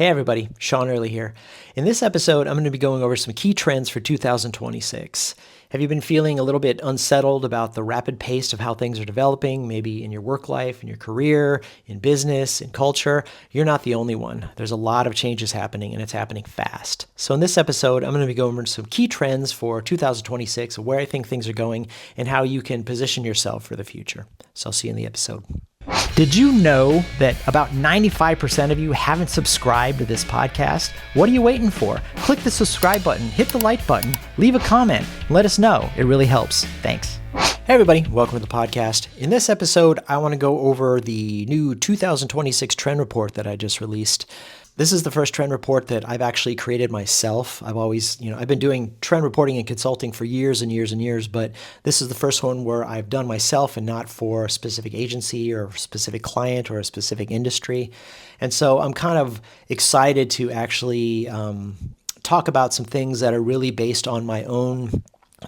Hey everybody, Sean Earley here. In this episode, I'm going to be going over some key trends for 2026. Have you been feeling a little bit unsettled about the rapid pace of how things are developing, maybe in your work life, in your career, in business, in culture? You're not the only one. There's a lot of changes happening and it's happening fast. So in this episode, I'm going to be going over some key trends for 2026, where I think things are going and how you can position yourself for the future. So I'll see you in the episode. Did you know that about 95% of you haven't subscribed to this podcast? What are you waiting for? Click the subscribe button, hit the like button, leave a comment, and let us know. It really helps. Thanks. Hey everybody, welcome to the podcast. In this episode, I want to go over the new 2026 trend report that I just released. This is the first trend report that I've actually created myself. I've been doing trend reporting and consulting for years and years and years, but this is the first one where I've done myself and not for a specific agency or a specific client or a specific industry. And so I'm kind of excited to actually talk about some things that are really based on my own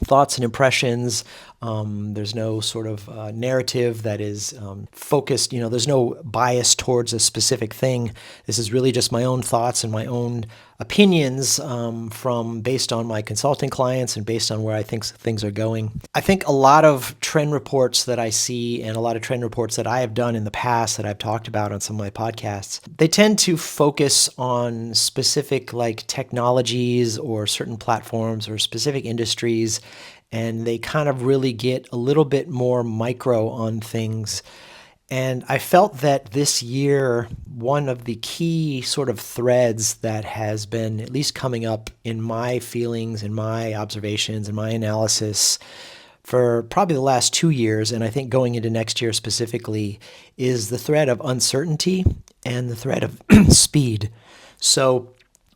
thoughts and impressions. There's no sort of narrative that is focused, there's no bias towards a specific thing. This is really just my own thoughts and my own opinions based on my consulting clients and based on where I think things are going. I think a lot of trend reports that I see and a lot of trend reports that I have done in the past that I've talked about on some of my podcasts, they tend to focus on specific technologies or certain platforms or specific industries, and they kind of really get a little bit more micro on things. And I felt that this year, one of the key sort of threads that has been at least coming up in my feelings and my observations and my analysis for probably the last 2 years, and I think going into next year specifically, is the thread of uncertainty and the thread of speed. So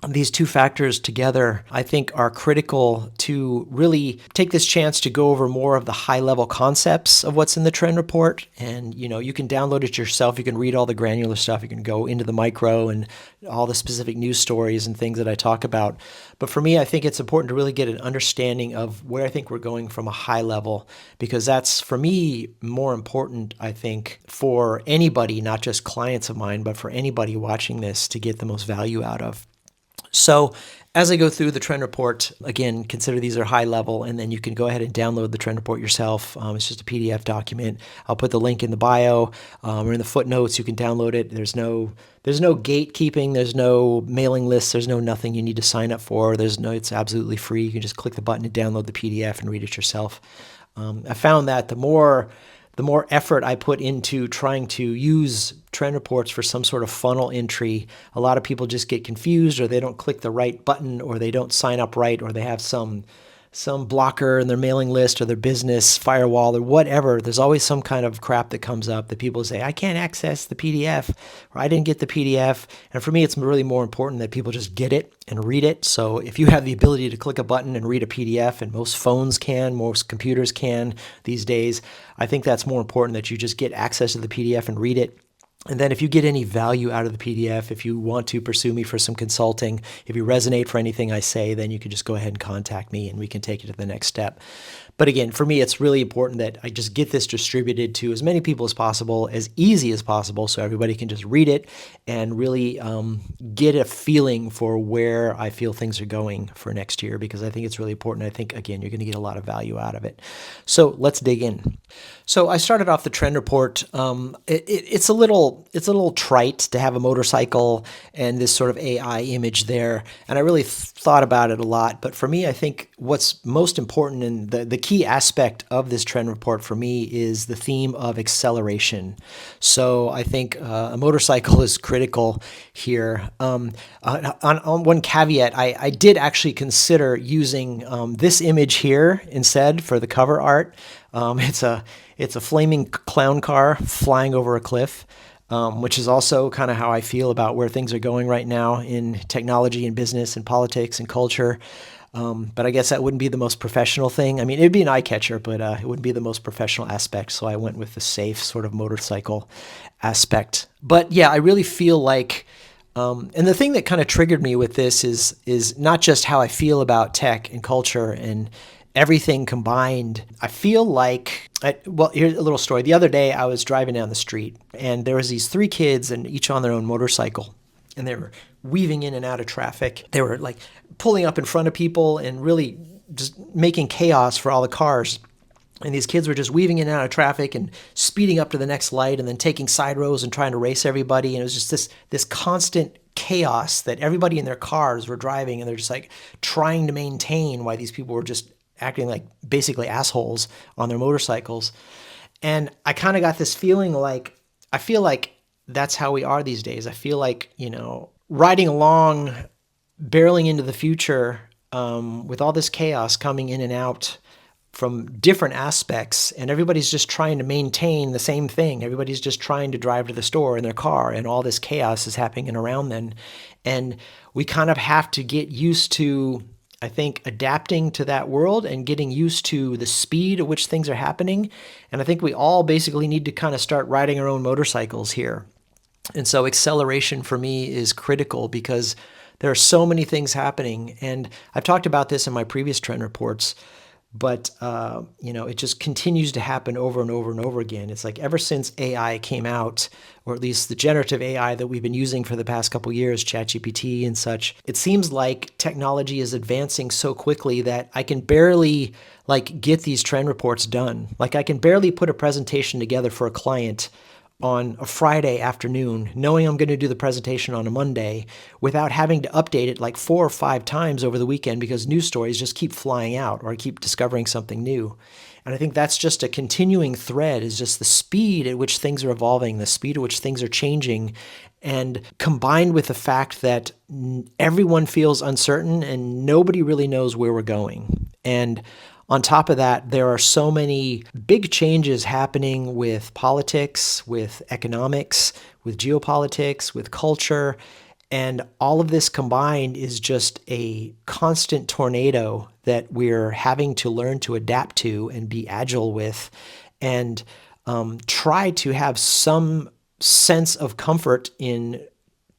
these two factors together, I think, are critical to really take this chance to go over more of the high-level concepts of what's in the trend report. And, you can download it yourself. You can read all the granular stuff. You can go into the micro and all the specific news stories and things that I talk about. But for me, I think it's important to really get an understanding of where I think we're going from a high level, because that's, for me, more important, I think, for anybody, not just clients of mine, but for anybody watching this to get the most value out of. So as I go through the trend report, again, consider these are high level, and then you can go ahead and download the trend report yourself. It's just a PDF document. I'll put the link in the bio or in the footnotes. You can download it. There's no gatekeeping. There's no mailing lists. There's no nothing you need to sign up for. It's absolutely free. You can just click the button and download the PDF and read it yourself. I found that the more effort I put into trying to use trend reports for some sort of funnel entry, a lot of people just get confused, or they don't click the right button, or they don't sign up right, or they have some blocker in their mailing list or their business firewall or whatever. There's always some kind of crap that comes up that people say, I can't access the PDF, or I didn't get the PDF. And for me, it's really more important that people just get it and read it. So if you have the ability to click a button and read a PDF, and most phones can, most computers can these days, I think that's more important, that you just get access to the PDF and read it. And then if you get any value out of the PDF, if you want to pursue me for some consulting, if you resonate for anything I say, then you can just go ahead and contact me and we can take it to the next step. But again, for me, it's really important that I just get this distributed to as many people as possible, as easy as possible, so everybody can just read it and really get a feeling for where I feel things are going for next year, because I think it's really important. I think, again, you're going to get a lot of value out of it. So let's dig in. So I started off the trend report. It's a little trite to have a motorcycle and this sort of AI image there, and I really thought about it a lot. But for me, I think what's most important and the key aspect of this trend report for me is the theme of acceleration. So I think a motorcycle is critical here. On one caveat, I did actually consider using this image here instead for the cover art. It's a flaming clown car flying over a cliff. Which is also kind of how I feel about where things are going right now in technology and business and politics and culture. But I guess that wouldn't be the most professional thing. I mean, it'd be an eye catcher, but it wouldn't be the most professional aspect. So I went with the safe sort of motorcycle aspect. But yeah, I really feel like, and the thing that kind of triggered me with this is not just how I feel about tech and culture and everything combined. I feel like, here's a little story. The other day I was driving down the street and there was these 3 kids and each on their own motorcycle. and they were weaving in and out of traffic. They were like pulling up in front of people and really just making chaos for all the cars. And these kids were just weaving in and out of traffic and speeding up to the next light and then taking side roads and trying to race everybody. And it was just this constant chaos that everybody in their cars were driving, and they're just like trying to maintain while these people were just acting like basically assholes on their motorcycles. And I kind of got this feeling like, I feel like that's how we are these days. I feel like, riding along, barreling into the future with all this chaos coming in and out from different aspects, and everybody's just trying to maintain the same thing. Everybody's just trying to drive to the store in their car, and all this chaos is happening around them. And we kind of have to get used to, I think, adapting to that world and getting used to the speed at which things are happening. And I think we all basically need to kind of start riding our own motorcycles here. And so acceleration for me is critical because there are so many things happening. And I've talked about this in my previous trend reports, but it just continues to happen over and over and over again. It's like ever since AI came out, or at least the generative AI that we've been using for the past couple of years, ChatGPT and such, it seems like technology is advancing so quickly that I can barely get these trend reports done. Like I can barely put a presentation together for a client on a Friday afternoon, knowing I'm going to do the presentation on a Monday without having to update it like 4 or 5 times over the weekend because news stories just keep flying out or I keep discovering something new. And I think that's just a continuing thread, is just the speed at which things are evolving, the speed at which things are changing, and combined with the fact that everyone feels uncertain and nobody really knows where we're going. And on top of that, there are so many big changes happening with politics, with economics, with geopolitics, with culture, and all of this combined is just a constant tornado that we're having to learn to adapt to and be agile with, and try to have some sense of comfort in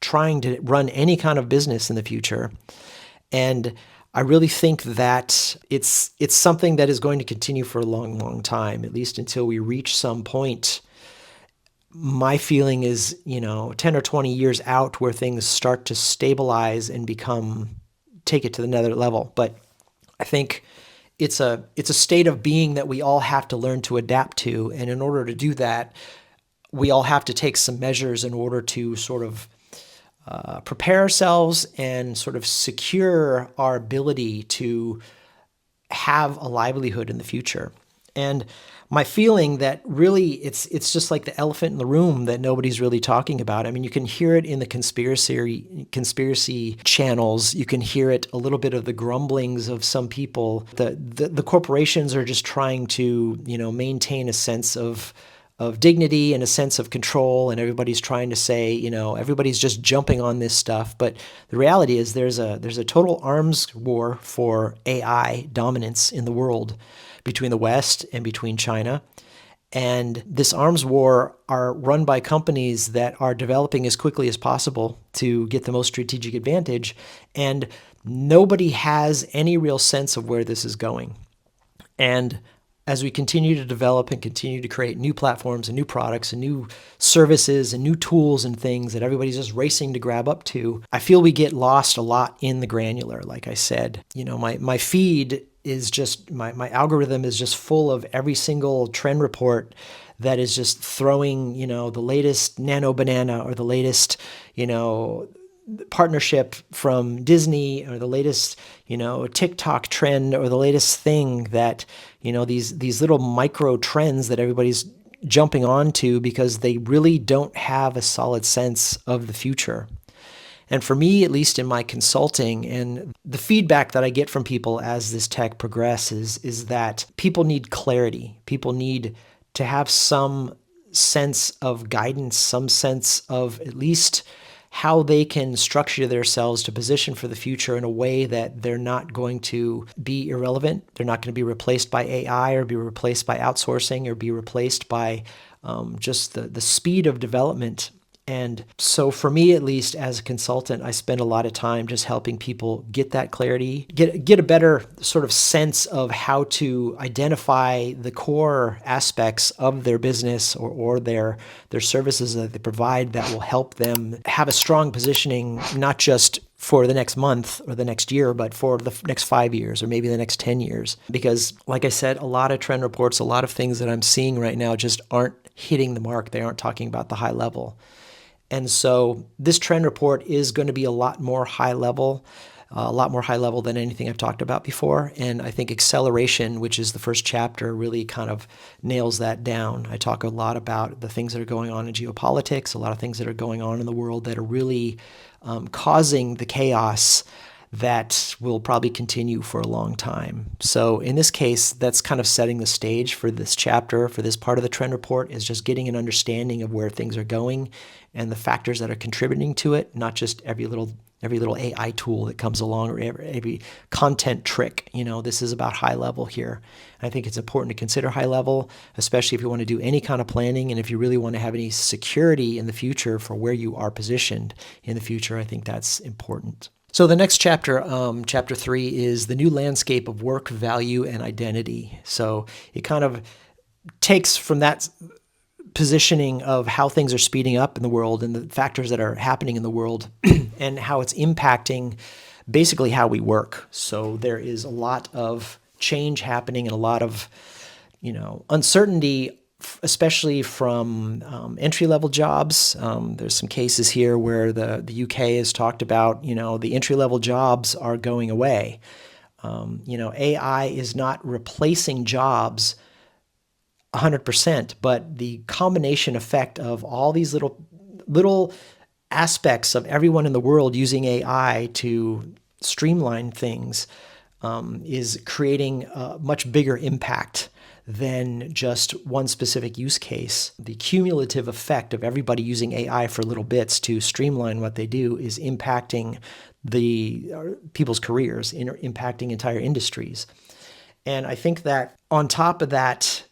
trying to run any kind of business in the future. And I really think that it's something that is going to continue for a long, long time, at least until we reach some point. My feeling is, 10 or 20 years out where things start to stabilize and take it to another level. But I think it's a state of being that we all have to learn to adapt to. And in order to do that, we all have to take some measures in order to sort of prepare ourselves and sort of secure our ability to have a livelihood in the future. And my feeling that really it's just like the elephant in the room that nobody's really talking about. I mean, you can hear it in the conspiracy channels. You can hear it a little bit of the grumblings of some people. The corporations are just trying to, maintain a sense of dignity and a sense of control, and everybody's trying to say, everybody's just jumping on this stuff. But the reality is there's a total arms war for AI dominance in the world between the West and between China. And this arms war are run by companies that are developing as quickly as possible to get the most strategic advantage. And nobody has any real sense of where this is going. And as we continue to develop and continue to create new platforms and new products and new services and new tools and things that everybody's just racing to grab up to, I feel we get lost a lot in the granular. Like I said, my feed is just, my algorithm is just full of every single trend report that is just throwing, the latest nano banana or the latest, partnership from Disney or the latest, TikTok trend or the latest thing that, these little micro trends that everybody's jumping onto because they really don't have a solid sense of the future. And for me, at least in my consulting and the feedback that I get from people as this tech progresses is that people need clarity. People need to have some sense of guidance, some sense of at least how they can structure themselves to position for the future in a way that they're not going to be irrelevant. They're not going to be replaced by AI or be replaced by outsourcing or be replaced by just the speed of development And so for me, at least as a consultant, I spend a lot of time just helping people get that clarity, get a better sort of sense of how to identify the core aspects of their business or their services that they provide that will help them have a strong positioning, not just for the next month or the next year, but for the next 5 years or maybe the next 10 years. Because like I said, a lot of trend reports, a lot of things that I'm seeing right now just aren't hitting the mark. They aren't talking about the high level. And so this trend report is going to be a lot more high level than anything I've talked about before. And I think acceleration, which is the first chapter, really kind of nails that down. I talk a lot about the things that are going on in geopolitics, a lot of things that are going on in the world that are really causing the chaos that will probably continue for a long time. So in this case, that's kind of setting the stage for this chapter, for this part of the trend report, is just getting an understanding of where things are going and the factors that are contributing to it, not just every little AI tool that comes along or every content trick. This is about high level here. I think it's important to consider high level, especially if you want to do any kind of planning and if you really want to have any security in the future for where you are positioned in the future. I think that's important. So the next chapter, chapter 3, is the new landscape of work, value, and identity. So it kind of takes from that positioning of how things are speeding up in the world and the factors that are happening in the world and how it's impacting basically how we work. So there is a lot of change happening and a lot of, uncertainty, especially from entry-level jobs. There's some cases here where the UK has talked about, the entry-level jobs are going away. AI is not replacing jobs 100%, but the combination effect of all these little aspects of everyone in the world using AI to streamline things is creating a much bigger impact than just one specific use case. The cumulative effect of everybody using AI for little bits to streamline what they do is impacting people's careers, impacting entire industries. And I think that on top of that,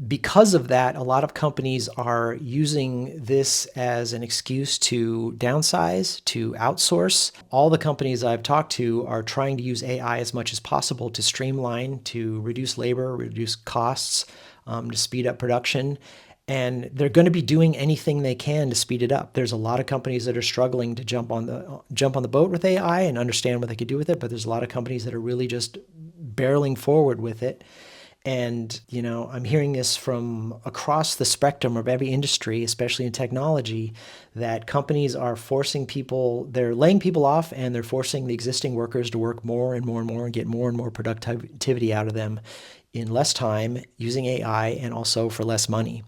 because of that, a lot of companies are using this as an excuse to downsize, to outsource. All the companies I've talked to are trying to use AI as much as possible to streamline, to reduce labor, reduce costs, to speed up production. And they're going to be doing anything they can to speed it up. There's a lot of companies that are struggling to jump on the boat with AI and understand what they could do with it, but there's a lot of companies that are really just barreling forward with it. And, I'm hearing this from across the spectrum of every industry, especially in technology, that companies are they're laying people off and they're forcing the existing workers to work more and more and more and get more and more productivity out of them in less time using AI and also for less money.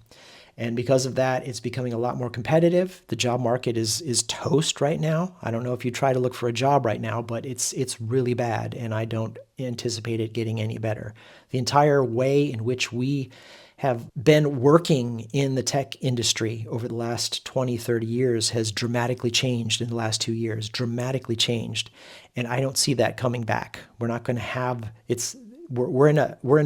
And because of that, it's becoming a lot more competitive. The job market is toast right now. I don't know if you try to look for a job right now, but it's really bad, and I don't anticipate it getting any better. The entire way in which we have been working in the tech industry over the last 20, 30 years has dramatically changed in the last 2 years, dramatically changed. And I don't see that coming back. We're not going to have, we're in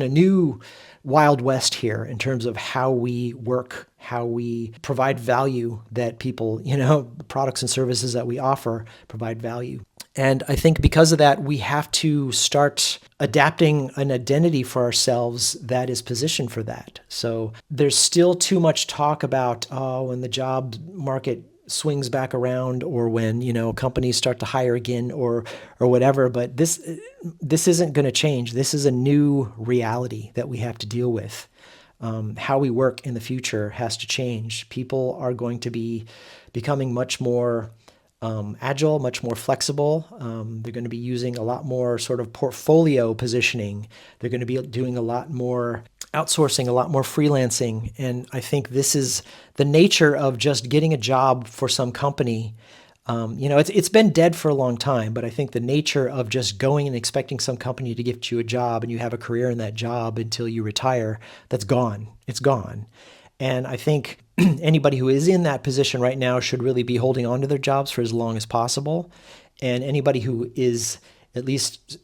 a new Wild West here in terms of how we work, how we provide value that people, the products and services that we offer provide value. And I think because of that, we have to start adapting an identity for ourselves that is positioned for that. So there's still too much talk about, when the job market swings back around or when, companies start to hire again or whatever. But this isn't going to change. This is a new reality that we have to deal with. How we work in the future has to change. People are going to be becoming much more agile, much more flexible. They're going to be using a lot more sort of portfolio positioning. They're going to be doing a lot more outsourcing, a lot more freelancing. And I think this is the nature of just getting a job for some company. It's been dead for a long time, but I think the nature of just going and expecting some company to give you a job and you have a career in that job until you retire, that's gone. It's gone. And I think anybody who is in that position right now should really be holding on to their jobs for as long as possible. And anybody who is at least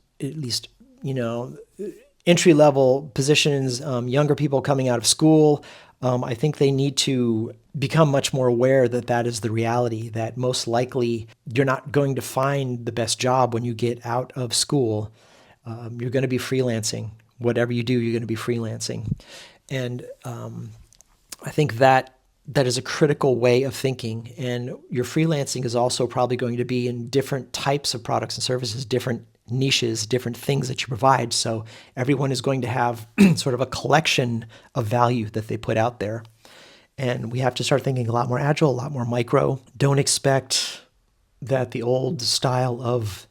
entry-level positions, younger people coming out of school, I think they need to become much more aware that that is the reality, that most likely you're not going to find the best job when you get out of school. You're going to be freelancing. Whatever you do, you're going to be freelancing. And I think that is a critical way of thinking. And your freelancing is also probably going to be in different types of products and services, different niches, different things that you provide. So everyone is going to have sort of a collection of value that they put out there. And we have to start thinking a lot more agile, a lot more micro. Don't expect that the old style of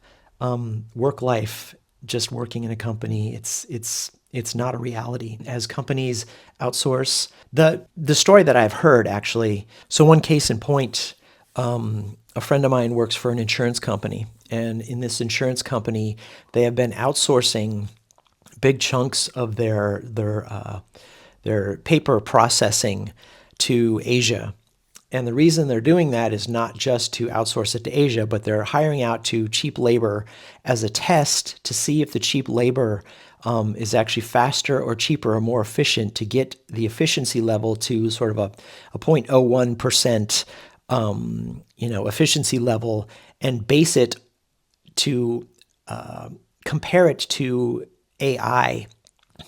work life, just working in a company, it's not a reality. As companies outsource, the story that I've heard actually. So one case in point, a friend of mine works for an insurance company, and in this insurance company, they have been outsourcing big chunks of their paper processing to Asia. And the reason they're doing that is not just to outsource it to Asia, but they're hiring out to cheap labor as a test to see if the cheap labor is actually faster or cheaper or more efficient, to get the efficiency level to sort of a 0.01% efficiency level, and base it to compare it to AI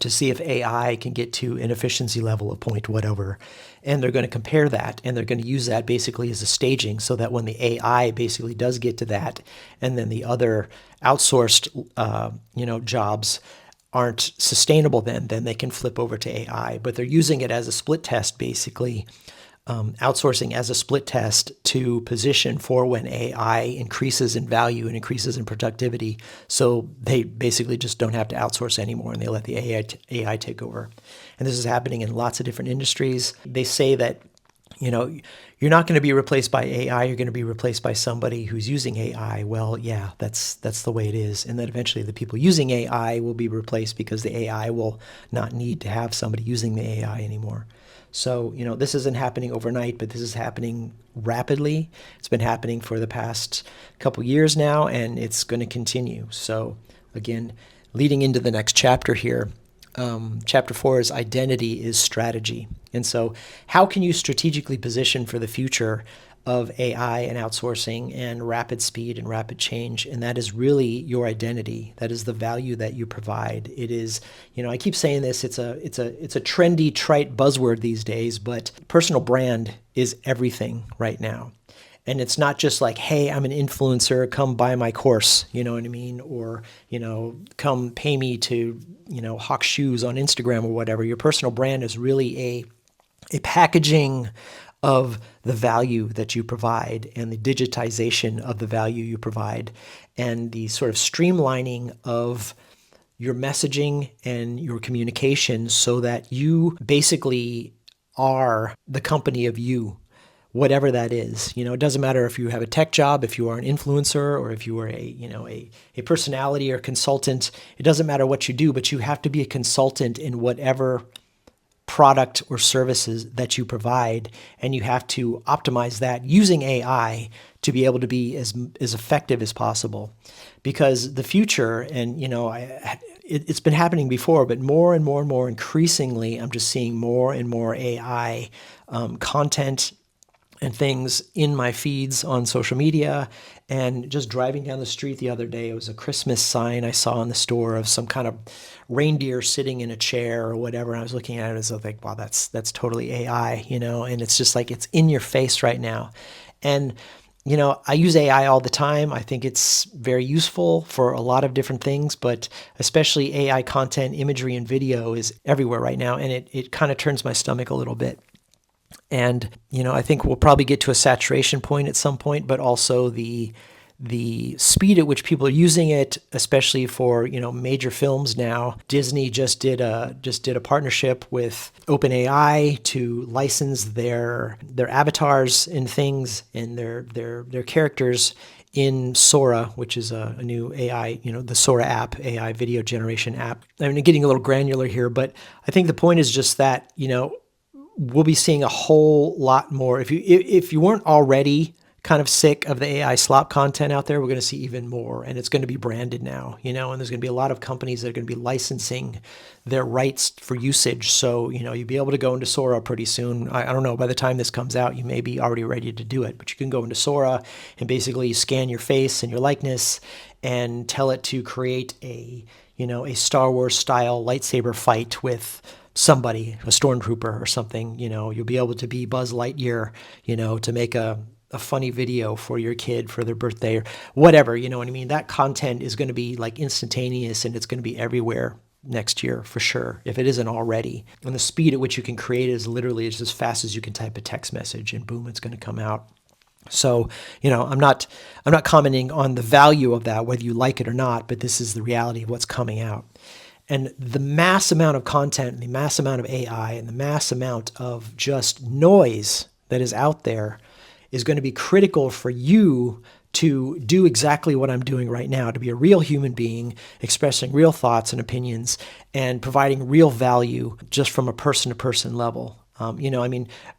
to see if AI can get to an efficiency level of point whatever. And they're going to compare that, and they're going to use that basically as a staging, so that when the AI basically does get to that, and then the other outsourced jobs aren't sustainable, then they can flip over to AI. But they're using it as a split test, basically, outsourcing as a split test to position for when AI increases in value and increases in productivity. So they basically just don't have to outsource anymore, and they let the AI take over. And this is happening in lots of different industries. They say that, you're not going to be replaced by AI, you're going to be replaced by somebody who's using AI. Well, yeah, that's the way it is. And then eventually the people using AI will be replaced, because the AI will not need to have somebody using the AI anymore. So, this isn't happening overnight, but this is happening rapidly. It's been happening for the past couple years now, and it's going to continue. So, again, leading into the next chapter here, chapter 4 is identity is strategy. And so how can you strategically position for the future of AI and outsourcing and rapid speed and rapid change? And that is really your identity. That is the value that you provide. It is, I keep saying this, it's a trendy, trite buzzword these days, but personal brand is everything right now. And it's not just like, hey, I'm an influencer, come buy my course, you know what I mean? Or, come pay me to, hawk shoes on Instagram or whatever. Your personal brand is really a packaging of the value that you provide, and the digitization of the value you provide, and the sort of streamlining of your messaging and your communication, so that you basically are the company of you, whatever that is. It doesn't matter if you have a tech job, if you are an influencer, or if you are a personality or consultant. It doesn't matter what you do, but you have to be a consultant in whatever product or services that you provide, and you have to optimize that using AI to be able to be as effective as possible. Because the future, and it's been happening before, but more and more and more increasingly, I'm just seeing more and more AI content and things in my feeds on social media. And just driving down the street the other day, it was a Christmas sign I saw in the store of some kind of reindeer sitting in a chair or whatever. And I was looking at it as I was like, wow, that's totally AI, and it's just like, it's in your face right now. And, I use AI all the time. I think it's very useful for a lot of different things, but especially AI content, imagery, and video is everywhere right now. And it kind of turns my stomach a little bit. And, I think we'll probably get to a saturation point at some point, but also the speed at which people are using it, especially for, major films now. Disney just did a partnership with OpenAI to license their avatars and things and their characters in Sora, which is a new AI, the Sora app, AI video generation app. I'm getting a little granular here, but I think the point is just that, we'll be seeing a whole lot more. If you weren't already kind of sick of the AI slop content out there, we're going to see even more, and it's going to be branded now, and there's going to be a lot of companies that are going to be licensing their rights for usage. So, you'll be able to go into Sora pretty soon. I don't know, by the time this comes out, you may be already ready to do it, but you can go into Sora and basically scan your face and your likeness and tell it to create a Star Wars style lightsaber fight with somebody, a stormtrooper or something. You'll be able to be Buzz Lightyear, to make a funny video for your kid for their birthday or whatever, you know what I mean? That content is going to be like instantaneous, and it's going to be everywhere next year for sure, if it isn't already. And the speed at which you can create it is literally just as fast as you can type a text message, and boom, it's going to come out. So, I'm not commenting on the value of that, whether you like it or not, but this is the reality of what's coming out. And the mass amount of content, and the mass amount of AI, and the mass amount of just noise that is out there is going to be critical for you to do exactly what I'm doing right now, to be a real human being, expressing real thoughts and opinions, and providing real value just from a person-to-person level.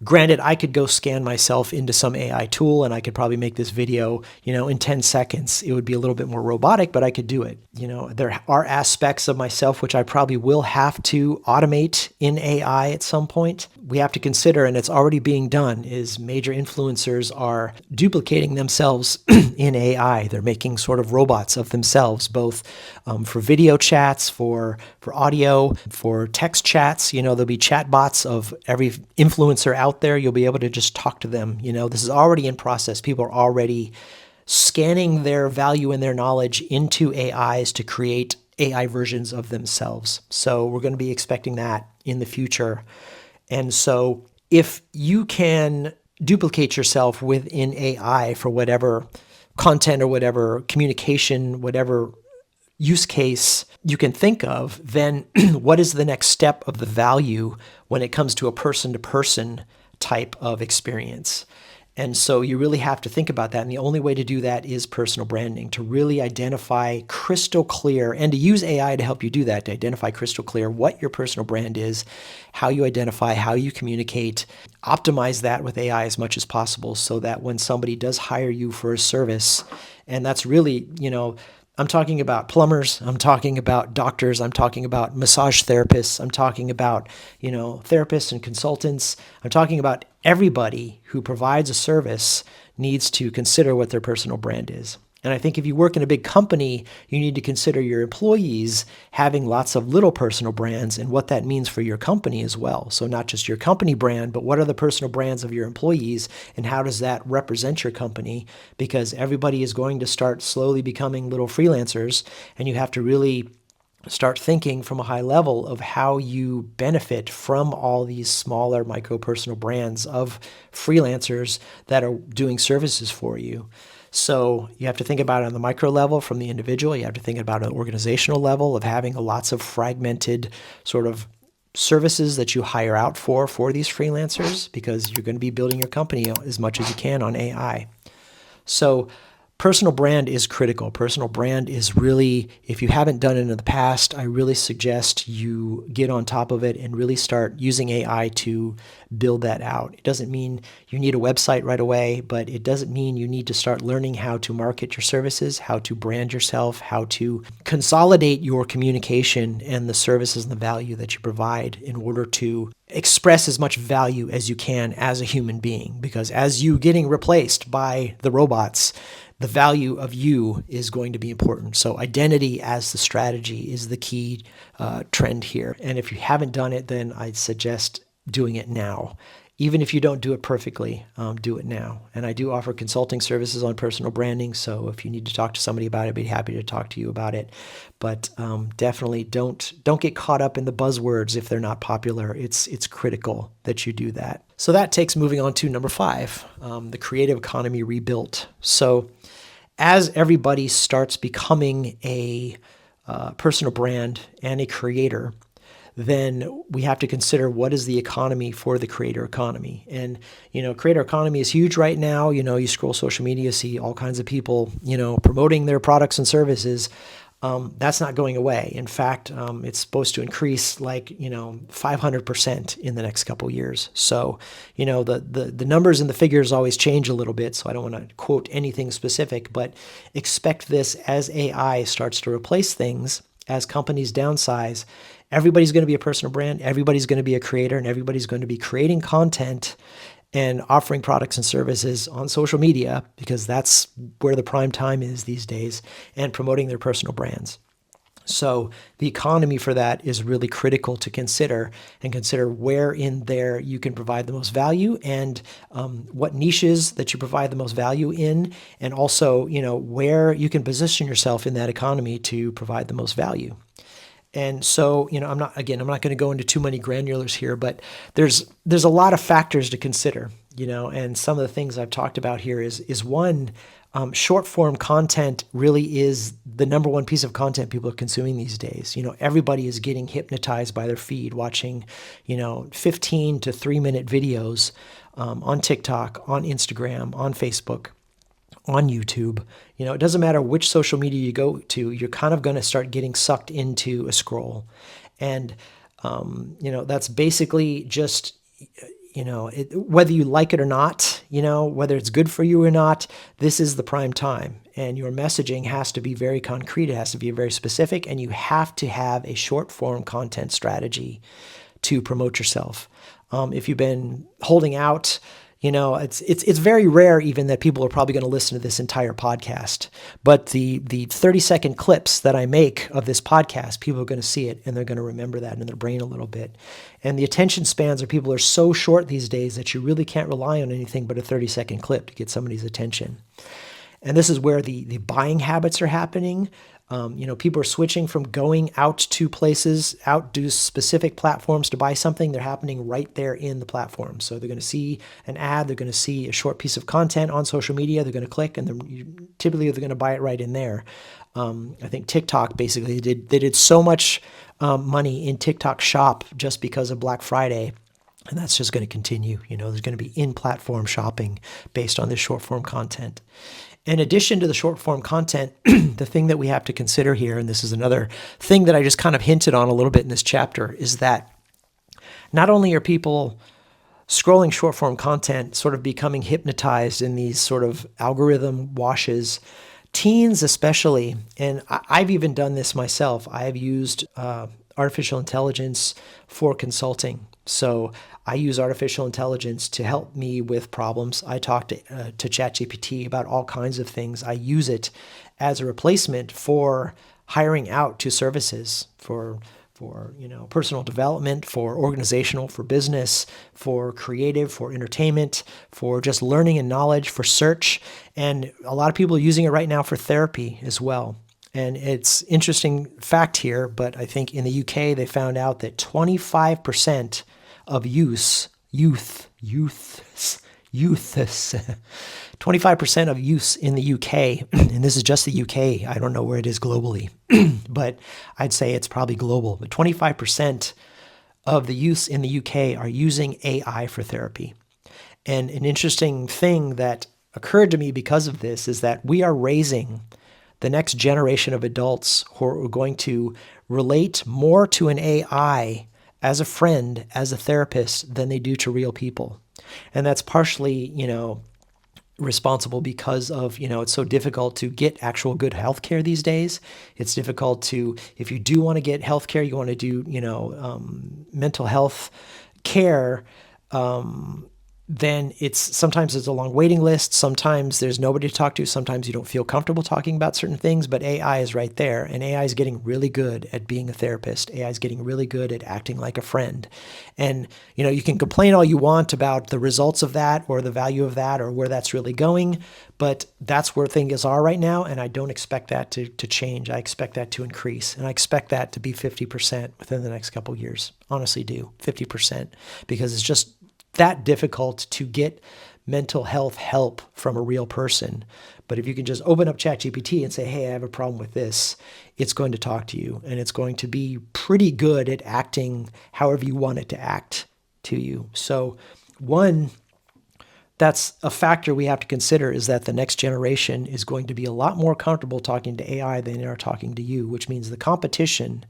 Granted, I could go scan myself into some AI tool and I could probably make this video, in 10 seconds. It would be a little bit more robotic, but I could do it. There are aspects of myself which I probably will have to automate in AI at some point. We have to consider, and it's already being done, is major influencers are duplicating themselves in AI. They're making sort of robots of themselves, both for video chats, for audio, for text chats. There'll be chat bots of every influencer out there. You'll be able to just talk to them. This is already in process. People are already scanning their value and their knowledge into AIs to create AI versions of themselves. So we're going to be expecting that in the future. And so if you can duplicate yourself within AI for whatever content or whatever communication, whatever use case you can think of, then what is the next step of the value when it comes to a person-to-person type of experience? And so you really have to think about that. And the only way to do that is personal branding, to really identify crystal clear, and to use AI to help you do that, to identify crystal clear what your personal brand is, how you identify, how you communicate, optimize that with AI as much as possible so that when somebody does hire you for a service, and that's really, I'm talking about plumbers, I'm talking about doctors, I'm talking about massage therapists, I'm talking about, therapists and consultants. I'm talking about everybody who provides a service needs to consider what their personal brand is. And I think if you work in a big company, you need to consider your employees having lots of little personal brands and what that means for your company as well. So not just your company brand, but what are the personal brands of your employees and how does that represent your company? Because everybody is going to start slowly becoming little freelancers, and you have to really start thinking from a high level of how you benefit from all these smaller micro personal brands of freelancers that are doing services for you. So you have to think about it on the micro level from the individual. You have to think about an organizational level of having lots of fragmented sort of services that you hire out for these freelancers, because you're going to be building your company as much as you can on AI. So personal brand is critical. Personal brand is really, if you haven't done it in the past, I really suggest you get on top of it and really start using AI to build that out. It doesn't mean you need a website right away, but it doesn't mean you need to start learning how to market your services, how to brand yourself, how to consolidate your communication and the services and the value that you provide in order to express as much value as you can as a human being. Because as you getting replaced by the robots, the value of you is going to be important. So identity as the strategy is the key trend here. And if you haven't done it, then I'd suggest doing it now. Even if you don't do it perfectly, do it now. And I do offer consulting services on personal branding. So if you need to talk to somebody about it, I'd be happy to talk to you about it. But definitely don't get caught up in the buzzwords if they're not popular. It's critical that you do that. So that takes moving on to number 5, the creative economy rebuilt. So as everybody starts becoming a personal brand and a creator, then we have to consider what is the economy for the creator economy. And, creator economy is huge right now. You scroll social media, see all kinds of people, promoting their products and services. That's not going away. In fact, it's supposed to increase 500% in the next couple years. So, the numbers and the figures always change a little bit. So I don't want to quote anything specific, but expect this as AI starts to replace things, as companies downsize. Everybody's going to be a personal brand. Everybody's going to be a creator, and everybody's going to be creating content and offering products and services on social media, because that's where the prime time is these days, and promoting their personal brands. So the economy for that is really critical to consider, and consider where in there you can provide the most value, and what niches that you provide the most value in, and also, where you can position yourself in that economy to provide the most value. And so, I'm not going to go into too many granulars here, but there's a lot of factors to consider, and some of the things I've talked about here is one, short form content really is the number one piece of content people are consuming these days. Everybody is getting hypnotized by their feed, watching, 15 to 3 minute videos on TikTok, on Instagram, on Facebook, on YouTube. It doesn't matter which social media you go to, you're kind of going to start getting sucked into a scroll. And, that's basically just, whether you like it or not, whether it's good for you or not, this is the prime time. And your messaging has to be very concrete. It has to be very specific. And you have to have a short form content strategy to promote yourself. If you've been holding out, it's very rare even that people are probably going to listen to this entire podcast. But the 30-second clips that I make of this podcast, people are going to see it, and they're going to remember that in their brain a little bit. And the attention spans of people are so short these days that you really can't rely on anything but a 30-second clip to get somebody's attention. And this is where the buying habits are happening. People are switching from going out to places, out to specific platforms to buy something. They're happening right there in the platform. So they're going to see an ad, they're going to see a short piece of content on social media, they're going to click, and typically they're going to buy it right in there. I think TikTok basically did so much money in TikTok Shop just because of Black Friday. And that's just going to continue. There's going to be in-platform shopping based on this short-form content. In addition to the short-form content, the thing that we have to consider here, and this is another thing that I just kind of hinted on a little bit in this chapter, is that not only are people scrolling short-form content, sort of becoming hypnotized in these sort of algorithm washes, teens especially, and I've even done this myself. I have used artificial intelligence for consulting. So I use artificial intelligence to help me with problems. I talk to ChatGPT about all kinds of things. I use it as a replacement for hiring out to services for personal development, for organizational, for business, for creative, for entertainment, for just learning and knowledge, for search. And a lot of people are using it right now for therapy as well. And it's interesting fact here, but I think in the UK they found out that 25% of youths, 25% of youths in the UK, and this is just the UK, I don't know where it is globally, but I'd say it's probably global, but 25% of the youths in the UK are using AI for therapy. And an interesting thing that occurred to me because of this is that we are raising the next generation of adults who are going to relate more to an AI as a friend, as a therapist, than they do to real people. And that's partially, responsible because of, it's so difficult to get actual good healthcare these days. It's difficult to, if you do want to get healthcare, you want to do, mental health care, then sometimes it's a long waiting list. Sometimes there's nobody to talk to. Sometimes you don't feel comfortable talking about certain things, but AI is right there. And AI is getting really good at being a therapist. AI is getting really good at acting like a friend. And, you can complain all you want about the results of that or the value of that or where that's really going, but that's where things are right now. And I don't expect that to change. I expect that to increase. And I expect that to be 50% within the next couple of years. Honestly do, 50%, because it's just that difficult to get mental health help from a real person. But if you can just open up ChatGPT and say, hey, I have a problem with this, it's going to talk to you, and it's going to be pretty good at acting however you want it to act to you. So one, that's a factor we have to consider, is that the next generation is going to be a lot more comfortable talking to AI than they are talking to you, which means the competition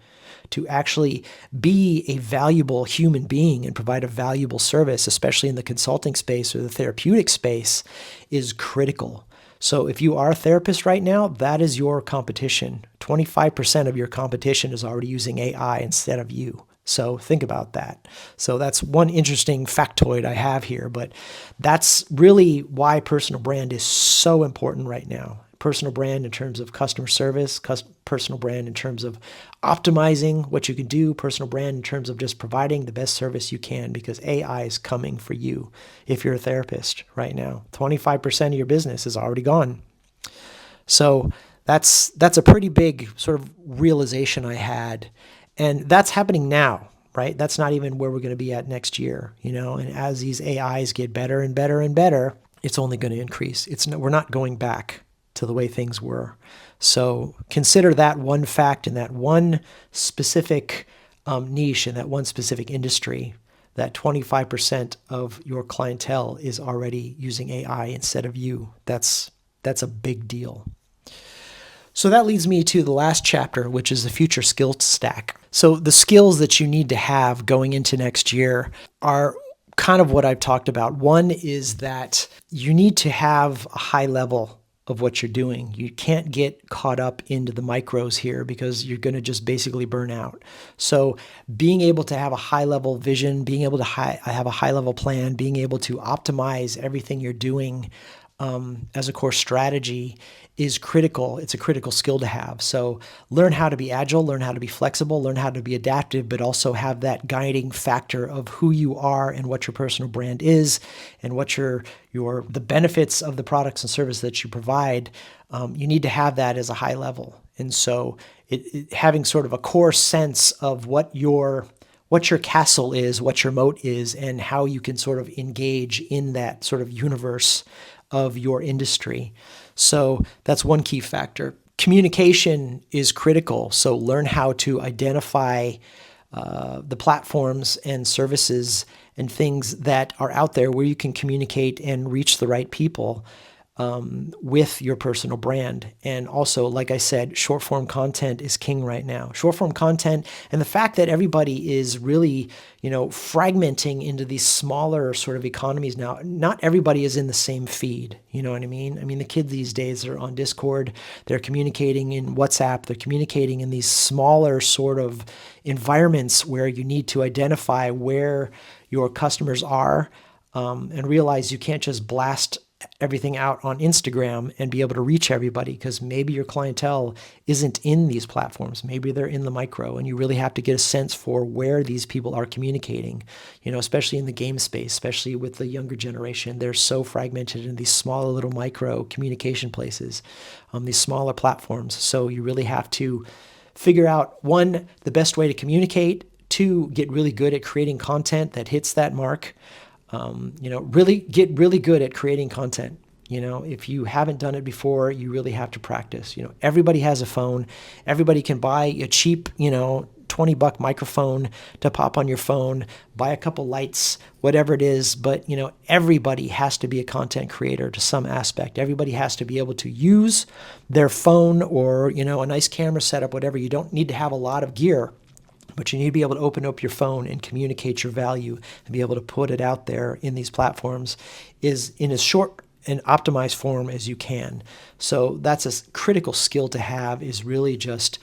to actually be a valuable human being and provide a valuable service, especially in the consulting space or the therapeutic space, is critical. So if you are a therapist right now, that is your competition. 25% of your competition is already using AI instead of you. So think about that. So that's one interesting factoid I have here, but that's really why personal brand is so important right now. Personal brand in terms of customer service, personal brand in terms of optimizing what you can do, personal brand in terms of just providing the best service you can, because AI is coming for you if you're a therapist right now. 25% of your business is already gone. So that's a pretty big sort of realization I had. And that's happening now, right? That's not even where we're going to be at next year, and as these AIs get better and better and better, it's only going to increase. We're not going back to the way things were. So consider that one fact in that one specific niche, in that one specific industry, that 25% of your clientele is already using AI instead of you. That's a big deal. So that leads me to the last chapter, which is the future skill stack. So the skills that you need to have going into next year are kind of what I've talked about. One is that you need to have a high level of what you're doing. You can't get caught up into the micros here because you're going to just basically burn out. So being able to have a high level vision, being able to have a high level plan, being able to optimize everything you're doing as a core strategy is critical. It's a critical skill to have. So learn how to be agile, learn how to be flexible, learn how to be adaptive, but also have that guiding factor of who you are and what your personal brand is and what the benefits of the products and services that you provide. You need to have that as a high level. And so having sort of a core sense of what your castle is, what your moat is, and how you can sort of engage in that sort of universe of your industry. So that's one key factor. Communication is critical. So learn how to identify the platforms and services and things that are out there where you can communicate and reach the right people with your personal brand. And also, like I said, short form content is king right now. Short form content, and the fact that everybody is really, fragmenting into these smaller sort of economies now. Not everybody is in the same feed. You know what I mean? I mean, the kids these days are on Discord. They're communicating in WhatsApp. They're communicating in these smaller sort of environments where you need to identify where your customers are and realize you can't just blast everything out on Instagram and be able to reach everybody, because maybe your clientele isn't in these platforms. Maybe they're in the micro, and you really have to get a sense for where these people are communicating, especially in the game space, especially with the younger generation. They're so fragmented in these smaller little micro communication places, these smaller platforms. So you really have to figure out, one, the best way to communicate, two, get really good at creating content that hits that mark. Really get really good at creating content. If you haven't done it before, you really have to practice. Everybody has a phone. Everybody can buy a cheap, $20 microphone to pop on your phone, buy a couple lights, whatever it is. But, everybody has to be a content creator to some aspect. Everybody has to be able to use their phone or, a nice camera setup, whatever. You don't need to have a lot of gear, but you need to be able to open up your phone and communicate your value and be able to put it out there in these platforms is in as short and optimized form as you can. So that's a critical skill to have, is really just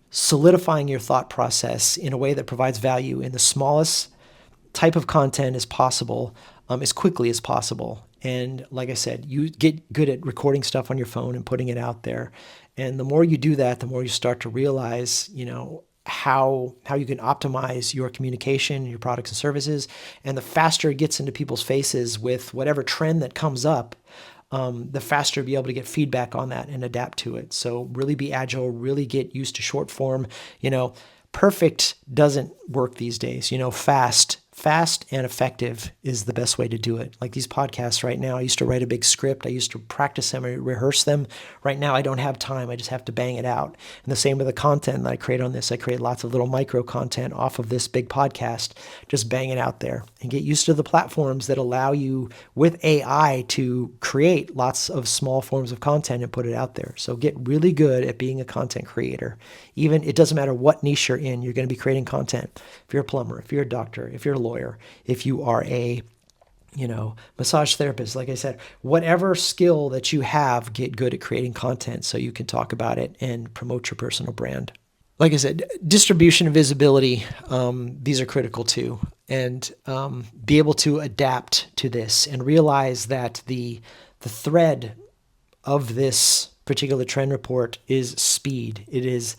solidifying your thought process in a way that provides value in the smallest type of content as possible, as quickly as possible. And like I said, you get good at recording stuff on your phone and putting it out there. And the more you do that, the more you start to realize, how you can optimize your communication, your products and services. And the faster it gets into people's faces with whatever trend that comes up, the faster you'll be able to get feedback on that and adapt to it. So really be agile, really get used to short form. Perfect doesn't work these days. Fast Fast and effective is the best way to do it. Like these podcasts right now, I used to write a big script. I used to practice them and rehearse them. Right now, I don't have time. I just have to bang it out. And the same with the content that I create on this. I create lots of little micro content off of this big podcast. Just bang it out there and get used to the platforms that allow you with AI to create lots of small forms of content and put it out there. So get really good at being a content creator. Even it doesn't matter what niche you're in, you're going to be creating content. If you're a plumber, if you're a doctor, if you're a lawyer, if you are a massage therapist, like I said, whatever skill that you have, get good at creating content so you can talk about it and promote your personal brand. Like I said, distribution and visibility, these are critical too. And be able to adapt to this and realize that the thread of this particular trend report is speed. It is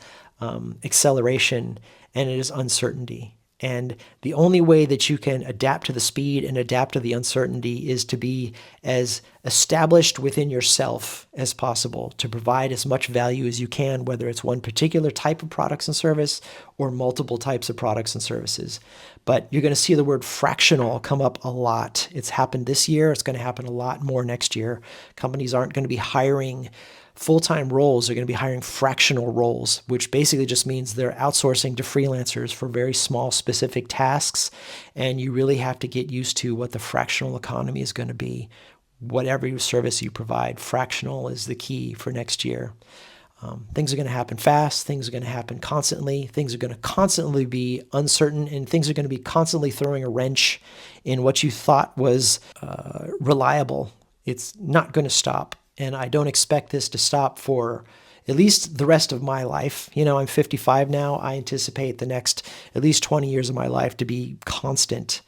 acceleration, and it is uncertainty. And the only way that you can adapt to the speed and adapt to the uncertainty is to be as established within yourself as possible, to provide as much value as you can, whether it's one particular type of products and service or multiple types of products and services. But you're going to see the word fractional come up a lot. It's happened this year. It's going to happen a lot more next year. Companies aren't going to be hiring full-time roles. Are going to be hiring fractional roles, which basically just means they're outsourcing to freelancers for very small, specific tasks. And you really have to get used to what the fractional economy is going to be. Whatever service you provide, fractional is the key for next year. Things are going to happen fast. Things are going to happen constantly. Things are going to constantly be uncertain, and things are going to be constantly throwing a wrench in what you thought was reliable. It's not going to stop. And I don't expect this to stop for at least the rest of my life. I'm 55 now. I anticipate the next at least 20 years of my life to be constant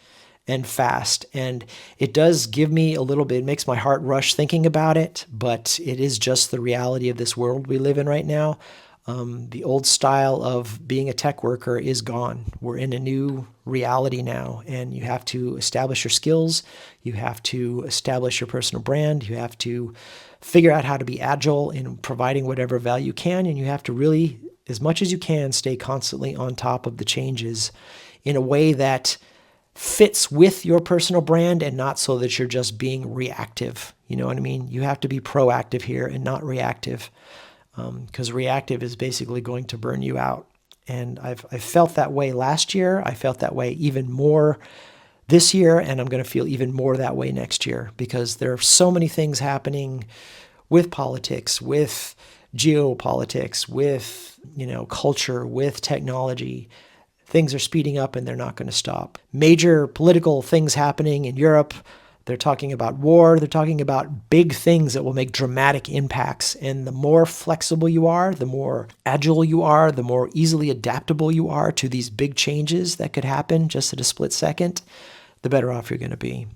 and fast. And it does give me a little bit, it makes my heart rush thinking about it, but it is just the reality of this world we live in right now. The old style of being a tech worker is gone. We're in a new reality now, and you have to establish your skills. You have to establish your personal brand. You have to figure out how to be agile in providing whatever value you can, and you have to really, as much as you can, stay constantly on top of the changes in a way that fits with your personal brand and not so that you're just being reactive. You know what I mean? You have to be proactive here and not reactive, because reactive is basically going to burn you out. And I felt that way last year. I felt that way even more this year, and I'm going to feel even more that way next year, because there are so many things happening with politics, with geopolitics, with culture, with technology. Things are speeding up and they're not going to stop. Major political things happening in Europe. They're talking about war. They're talking about big things that will make dramatic impacts. And the more flexible you are, the more agile you are, the more easily adaptable you are to these big changes that could happen just at a split second, the better off you're going to be.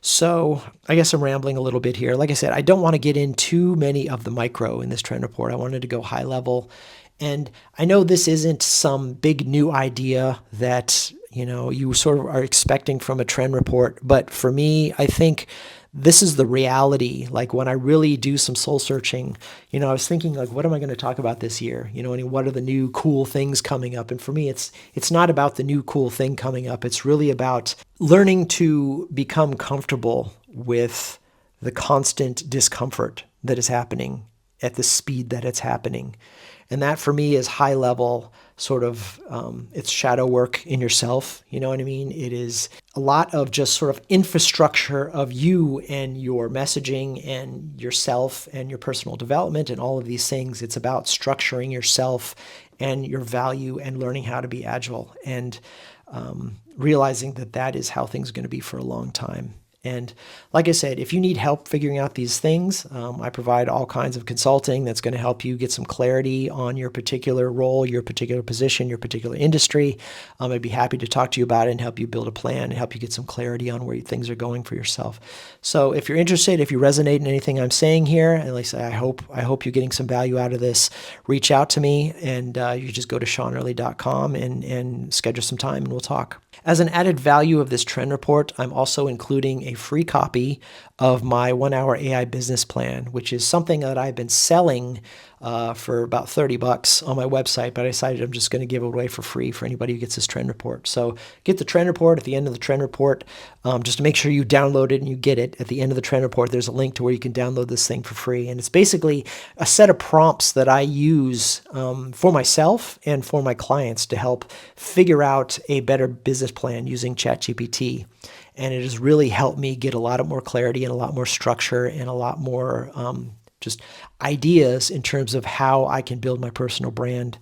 So I guess I'm rambling a little bit here. Like I said, I don't want to get in too many of the micro in this trend report. I wanted to go high level. And I know this isn't some big new idea that, you sort of are expecting from a trend report. But for me, I think this is the reality. Like when I really do some soul searching, I was thinking like, what am I going to talk about this year? And what are the new cool things coming up? And for me, it's not about the new cool thing coming up. It's really about learning to become comfortable with the constant discomfort that is happening at the speed that it's happening. And that for me is high level sort of, it's shadow work in yourself. You know what I mean? It is a lot of just sort of infrastructure of you and your messaging and yourself and your personal development and all of these things. It's about structuring yourself and your value and learning how to be agile and realizing that is how things are going to be for a long time. And like I said, if you need help figuring out these things, I provide all kinds of consulting that's going to help you get some clarity on your particular role, your particular position, your particular industry. I'd be happy to talk to you about it and help you build a plan and help you get some clarity on where things are going for yourself. So if you're interested, if you resonate in anything I'm saying here, and at least I hope you're getting some value out of this, reach out to me, and you just go to SeanEarley.com and schedule some time and we'll talk. As an added value of this trend report, I'm also including a a free copy of my 1-hour AI business plan, which is something that I've been selling for about $30 on my website, but I decided I'm just going to give it away for free for anybody who gets this trend report. So get the trend report. At the end of the trend report, just to make sure you download it and you get it. At the end of the trend report, there's a link to where you can download this thing for free. And it's basically a set of prompts that I use for myself and for my clients to help figure out a better business plan using ChatGPT. And it has really helped me get a lot of more clarity and a lot more structure and a lot more just ideas in terms of how I can build my personal brand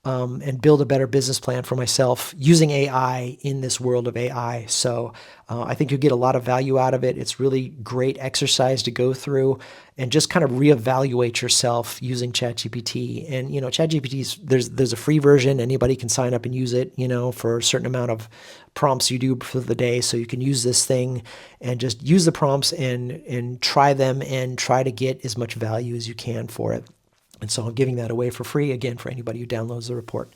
and build a better business plan for myself using AI in this world of AI. So I think you'll get a lot of value out of it. It's really great exercise to go through and just kind of reevaluate yourself using ChatGPT. And, ChatGPT, there's a free version. Anybody can sign up and use it, for a certain amount of prompts you do for the day. So you can use this thing and just use the prompts and try them and try to get as much value as you can for it. And so I'm giving that away for free, again, for anybody who downloads the report.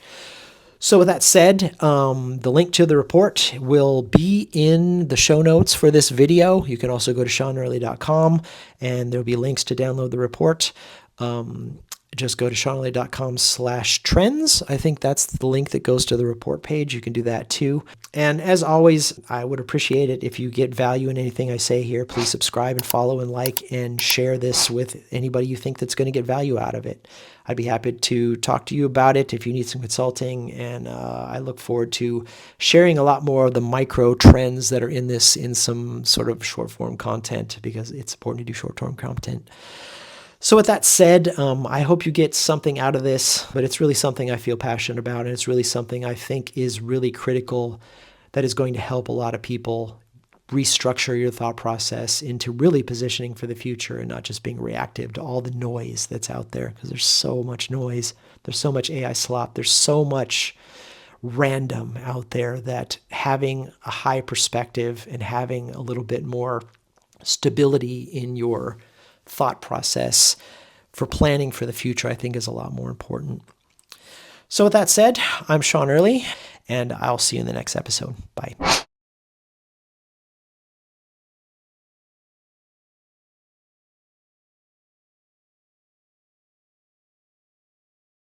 So with that said, the link to the report will be in the show notes for this video. You can also go to SeanEarley.com, and there'll be links to download the report. Just go to SeanEarley.com/trends. I think that's the link that goes to the report page. You can do that too. And as always, I would appreciate it if you get value in anything I say here. Please subscribe and follow and like and share this with anybody you think that's going to get value out of it. I'd be happy to talk to you about it if you need some consulting. And I look forward to sharing a lot more of the micro trends that are in this in some sort of short form content, because it's important to do short form content. So with that said, I hope you get something out of this, but it's really something I feel passionate about, and it's really something I think is really critical that is going to help a lot of people restructure your thought process into really positioning for the future and not just being reactive to all the noise that's out there, because there's so much noise. There's so much AI slop. There's so much random out there that having a high perspective and having a little bit more stability in your thought process for planning for the future, I think, is a lot more important. So with that said, I'm Sean Earley, and I'll see you in the next episode. Bye.